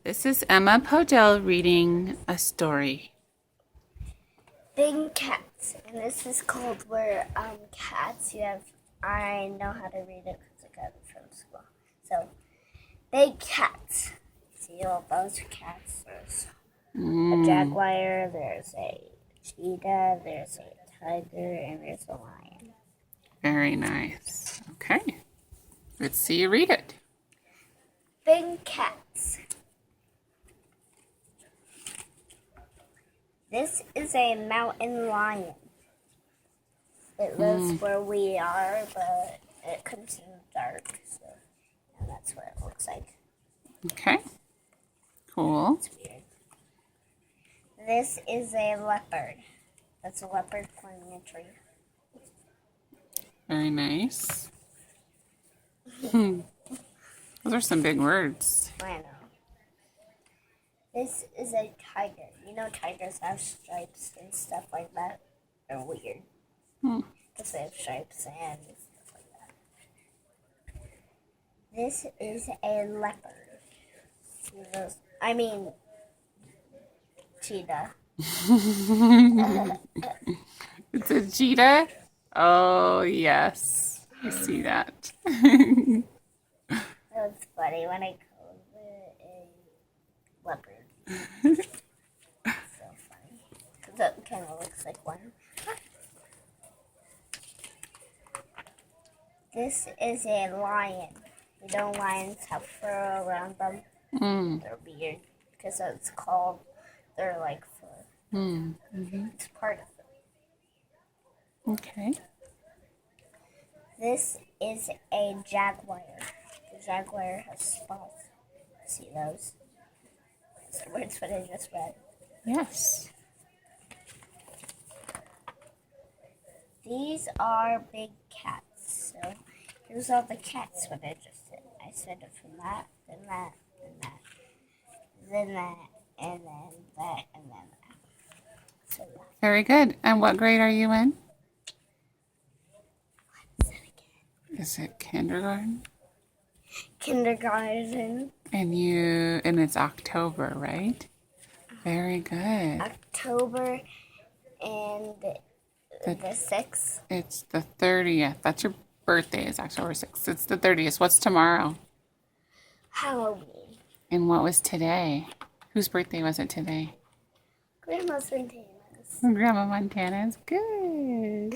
This is Emma Podell reading a story. Big Cats, and this is called where cats. I know how to read it because I got it from school. So, Big Cats. See all those cats? There's a jaguar, there's a cheetah, there's a tiger, and there's a lion. Very nice. Okay. Let's see you read it. Big Cats. This is a mountain lion. It lives where we are, but it comes in the dark, so and that's what it looks like. Okay. Cool. It's weird. This is a leopard. That's a leopard climbing a tree. Very nice. Those are some big words. I know. This is a tiger. You know tigers have stripes and stuff like that. They're weird. Because they have stripes and stuff like that. This is a leopard. See those? I mean, cheetah. It's a cheetah? Oh, yes. I see that. That's funny when I called it a leopard. So funny. Because that kind of looks like one. This is a lion. You know lions have fur around them? They're weird. Because it's called, they're like fur. It's part of them. Okay. This is a jaguar. The jaguar has spots. See those? That's what I just read. Yes. These are big cats. So here's all the cats what I just did. I said it from that, then that, then that, then that, and then that, and then that. So yeah. Very good. And what grade are you in? Say it again. Is it kindergarten? Kindergarten. And it's October, right? Very good. October and the 6th. It's the 30th. That's your birthday is October 6th. It's the 30th. What's tomorrow? Halloween. And what was today? Whose birthday was it today? Grandma's Montana's. Grandma Montana's. Good.